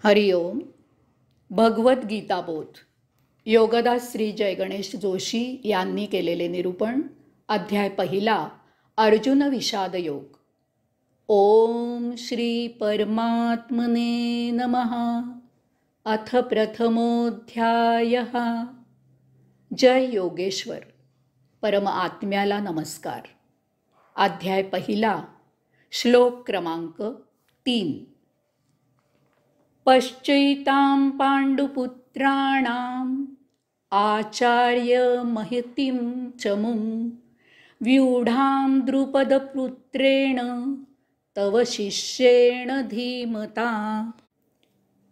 हरिओम. भगवद्गीताबोध योगदास श्री जयगणेश जोशी यांनी केलेले निरूपण. अध्याय पहिला. अर्जुन विषाद योग. ओम श्री परमात्मने नमः. अथ प्रथमोऽध्यायः. जय योगेश्वर. परम आत्म्याला नमस्कार. अध्याय पहिला. श्लोक क्रमांक 3. पश्चैतां पाण्डुपुत्राणाम् आचार्य महतीं चमुं व्यूढां द्रुपदपुत्रेण तव शिष्येण धीमता.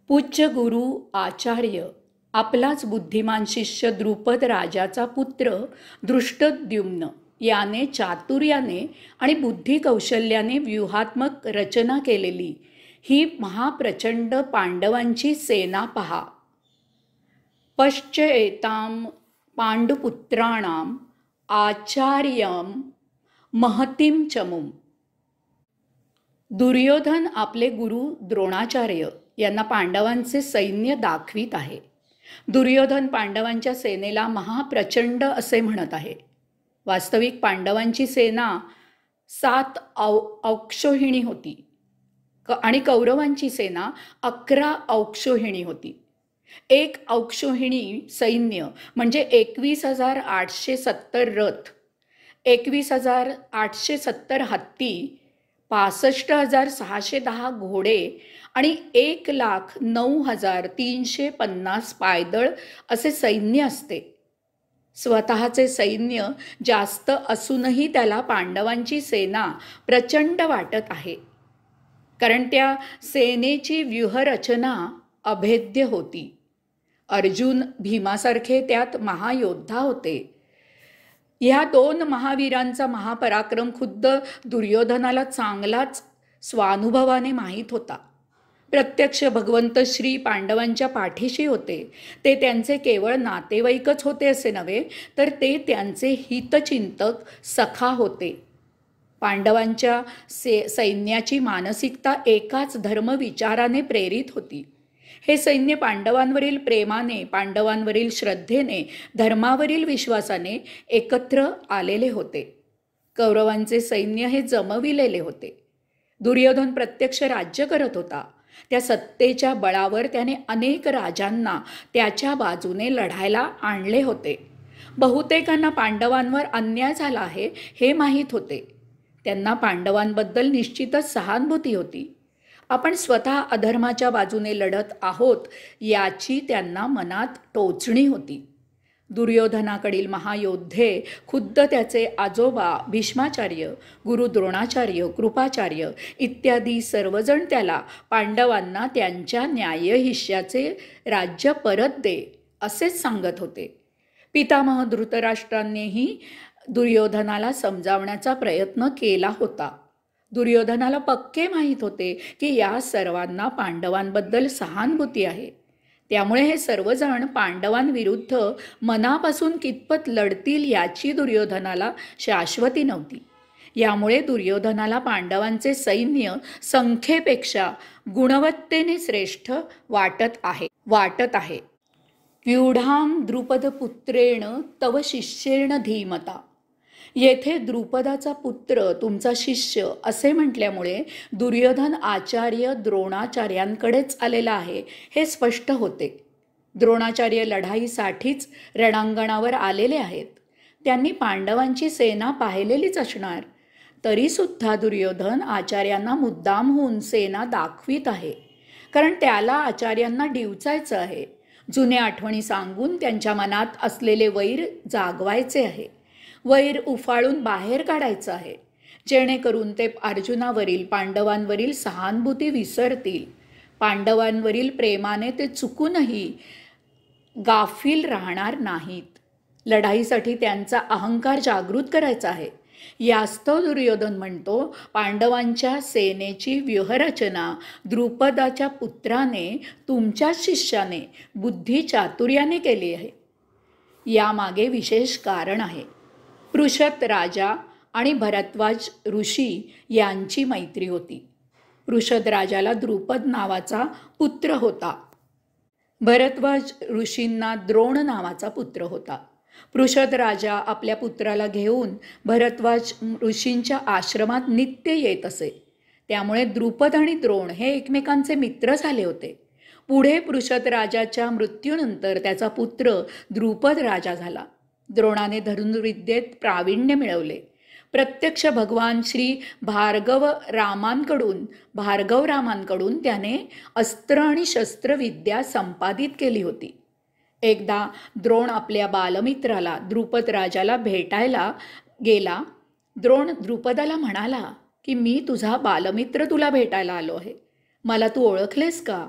पूज्य गुरु आचार्य आपलाच बुद्धिमान शिष्य द्रुपद राजाचा पुत्र दृष्टद्युम्न याने चातुर्याने आणि बुद्धिकौशल्याने व्यूहात्मक रचना केलेली ही महाप्रचंड पांडवांची सेना पहा. पश्चैतां पांडुपुत्राणाम आचार्यं महतीं चमुं. दुर्योधन आपले गुरु द्रोणाचार्य यांना पांडवांचे सैन्य दाखवित आहे. दुर्योधन पांडवांच्या सेनेला महाप्रचंड असे म्हणत आहे. वास्तविक पांडवांची सेना 7 अक्षोहिणी होती आणि कौरवांची सेना 11 अक्षोहिणी होती. 1 अक्षोहिणी सैन्य म्हणजे 21,870 रथ, 21,870 हत्ती, 65,610 घोडे आणि 1,09,350 पायदळ असे सैन्य असते. स्वतःचे सैन्य जास्त असूनही त्याला पांडवांची सेना प्रचंड वाटत आहे, कारण त्या सेनेची व्यूहरचना अभेद्य होती. अर्जुन भीमासारखे त्यात महायोद्धा होते. ह्या 2 महावीरांचा महापराक्रम खुद्द दुर्योधनाला चांगलाच स्वानुभवाने माहीत होता. प्रत्यक्ष भगवंत श्री पांडवांच्या पाठीशी होते. ते त्यांचे केवळ नातेवाईकच होते असे नव्हे, तर ते त्यांचे हितचिंतक सखा होते. पांडवांच्या सैन्याची मानसिकता एकाच धर्मविचाराने प्रेरित होती. हे सैन्य पांडवांवरील प्रेमाने, पांडवांवरील श्रद्धेने, धर्मावरील विश्वासाने एकत्र आलेले होते. कौरवांचे सैन्य हे जमविलेले होते. दुर्योधन प्रत्यक्ष राज्य करत होता. त्या सत्तेच्या बळावर त्याने अनेक राजांना त्याच्या बाजूने लढायला आणले होते. बहुतेकांना पांडवांवर अन्याय झाला आहे हे माहीत होते. त्यांना पांडवांबद्दल निश्चितच सहानुभूती होती. आपण स्वतः अधर्माच्या बाजूने लढत आहोत याची त्यांना मनात टोचणी होती. दुर्योधनाकडील महायोद्धे खुद्द त्याचे आजोबा भीष्माचार्य, गुरु द्रोणाचार्य, कृपाचार्य इत्यादी सर्वजण त्याला पांडवांना त्यांच्या न्यायहिष्याचे राज्य परत दे असेच सांगत होते. पितामह धृतराष्ट्रांनीही दुर्योधनाला समजावण्याचा प्रयत्न केला होता. दुर्योधनाला पक्के माहीत होते की या सर्वांना पांडवांबद्दल सहानुभूती आहे. त्यामुळे हे सर्वजण पांडवांविरुद्ध मनापासून कितपत लढतील याची दुर्योधनाला शाश्वती नव्हती. यामुळे दुर्योधनाला पांडवांचे सैन्य संख्येपेक्षा गुणवत्तेने श्रेष्ठ वाटत आहे. व्यूढां द्रुपदपुत्रेण तव शिष्येण धीमता. येथे द्रुपदाचा पुत्र तुमचा शिष्य असे म्हटल्यामुळे दुर्योधन आचार्य द्रोणाचार्यांकडेच आलेला आहे हे स्पष्ट होते. द्रोणाचार्य लढाईसाठीच रणांगणावर आलेले आहेत. त्यांनी पांडवांची सेना पाहिलेलीच असणार. तरीसुद्धा दुर्योधन आचार्यांना मुद्दाम होऊन सेना दाखवित आहे, कारण त्याला आचार्यांना डिवचायचं आहे. जुन्या आठवणी सांगून त्यांच्या मनात असलेले वैर जागवायचे आहे. वैर उफाळून बाहेर काढायचं आहे, जेणेकरून ते अर्जुनावरील, पांडवांवरील सहानुभूती विसरतील. पांडवांवरील प्रेमाने ते चुकूनही गाफील राहणार नाहीत. लढाईसाठी त्यांचा अहंकार जागृत करायचा आहे. यास्तव दुर्योधन म्हणतो, पांडवांच्या सेनेची व्यूहरचना द्रुपदाच्या पुत्राने, तुमच्याच शिष्याने बुद्धी चातुर्याने केली आहे. यामागे विशेष कारण आहे. पृषत राजा आणि भरद्वाज ऋषी यांची मैत्री होती. पृषद राजाला द्रुपद नावाचा पुत्र होता. भरद्वाज ऋषींना द्रोण नावाचा पुत्र होता. पृषद राजा आपल्या पुत्राला घेऊन भरद्वाज ऋषींच्या आश्रमात नित्य येत असे. त्यामुळे द्रुपद आणि द्रोण हे एकमेकांचे मित्र झाले होते. पुढे पृषद राजाच्या मृत्यूनंतर त्याचा पुत्र द्रुपद राजा झाला. द्रोणाने धनुर्विद्येत प्रावीण्य मिळवले. प्रत्यक्ष भगवान श्री भार्गवरामांकडून त्याने अस्त्र आणि शस्त्रविद्या संपादित केली होती. एकदा द्रोण आपल्या बालमित्राला द्रुपद राजाला भेटायला गेला. द्रोण द्रुपदाला म्हणाला की मी तुझा बालमित्र तुला भेटायला आलो आहे, मला तू ओळखलेस का?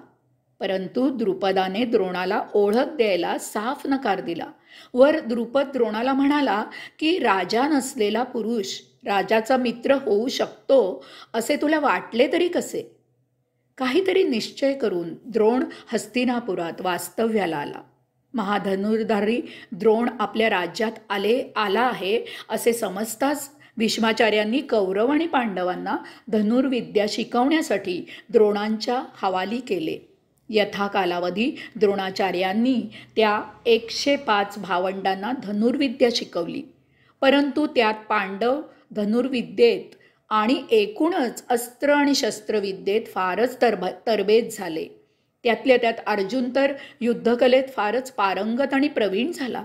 परंतु द्रुपदाने द्रोणाला ओळख द्यायला साफ नकार दिला. वर द्रुपद द्रोणाला म्हणाला की राजा नसलेला पुरुष राजाचा मित्र होऊ शकतो असे तुला वाटले तरी कसे? काहीतरी निश्चय करून द्रोण हस्तिनापुरात वास्तव्याला आला. महाधनुर्धारी द्रोण आपल्या राज्यात आला आहे असे समजताच भीष्माचार्यांनी कौरव आणि पांडवांना धनुर्विद्या शिकवण्यासाठी द्रोणांच्या हवाली केले. यथा कालावधी द्रोणाचार्यांनी त्या 105 भावंडांना धनुर्विद्या शिकवली. परंतु त्यात पांडव धनुर्विद्येत आणि एकूणच अस्त्र आणि शस्त्रविद्येत फारच तरबेज झाले. त्यातल्या त्यात अर्जुन तर युद्धकलेत फारच पारंगत आणि प्रवीण झाला.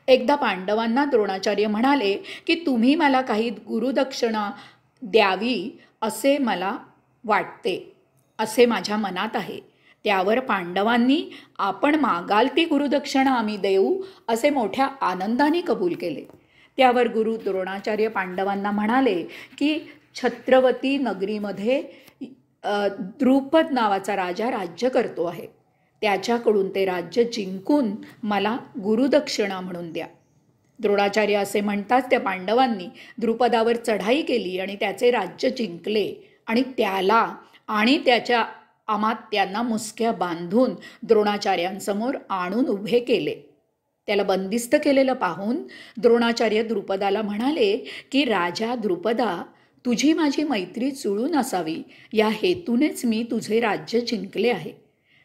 एकदा पांडवांना द्रोणाचार्य म्हणाले की तुम्ही मला काही गुरुदक्षिणा द्यावी असे मला वाटते, असे माझ्या मनात आहे. त्यावर पांडवांनी आपण मागाल ती गुरुदक्षिणा आम्ही देऊ असे मोठ्या आनंदाने कबूल केले. त्यावर गुरु द्रोणाचार्य पांडवांना म्हणाले की छत्रवती नगरीमध्ये द्रुपद नावाचा राजा राज्य करतो आहे, त्याच्याकडून ते राज्य जिंकून मला गुरुदक्षिणा म्हणून द्या. द्रोणाचार्य असे म्हणताच त्या पांडवांनी द्रुपदावर चढाई केली आणि त्याचे राज्य जिंकले आणि त्याला आणि त्याच्या अमात्यांना मुसक्या बांधून द्रोणाचार्यांसमोर आणून उभे केले. त्याला बंदिस्त केलेलं पाहून द्रोणाचार्य द्रुपदाला म्हणाले की राजा द्रुपदा, तुझी माझी मैत्री जुळून असावी या हेतूनेच मी तुझे राज्य जिंकले आहे.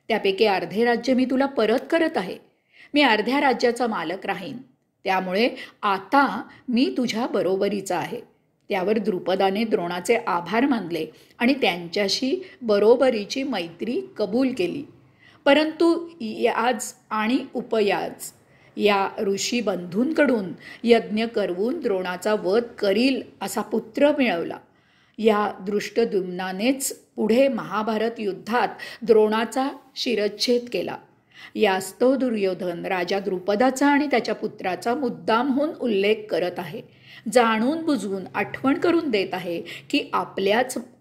त्यापैकी अर्धे राज्य मी तुला परत करत आहे. मी अर्ध्या राज्याचा मालक राहीन. त्यामुळे आता मी तुझ्या बरोबरीचा आहे. त्यावर द्रुपदाने द्रोणाचे आभार मानले आणि त्यांच्याशी बरोबरीची मैत्री कबूल केली. परंतु याज आणि उपयाज या ऋषी बंधूंकडून यज्ञ करवून द्रोणाचा वध करील असा पुत्र मिळवला. या दृष्टद्युम्नानेच पुढे महाभारत युद्धात द्रोणाचा शिरच्छेद केला. यास्तव दुर्योधन राजा द्रुपदाचा आणि त्याच्या पुत्राचा मुद्दामहून उल्लेख करत आहे. जाणून बुजवून आठवण करून देत आहे की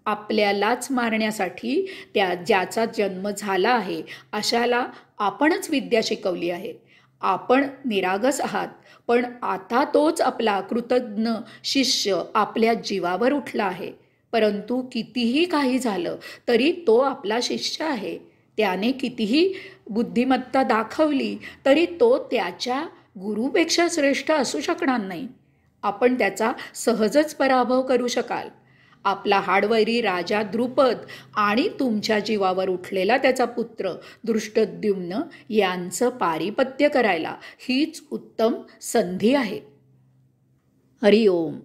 आपल्यालाच मारण्यासाठी ज्याचा जन्म झाला आहे अशाला आपणच विद्या शिकवली आहे. आपण निरागस आहात, पण आता तोच आपला कृतज्ञ शिष्य आपल्या जीवावर उठला आहे. परंतु कितीही काही झालं तरी तो आपला शिष्य आहे. त्याने कितीही बुद्धिमत्ता दाखवली तरी तो त्याच्या गुरुपेक्षा श्रेष्ठ असू शकणार नाही. आपण त्याचा सहजच पराभव करू शकाल. आपला हाडवैरी राजा द्रुपद आणि तुमच्या जीवावर उठलेला त्याचा पुत्र दृष्टद्युम्न यांचं पारिपत्य करायला हीच उत्तम संधी आहे. हरिओम.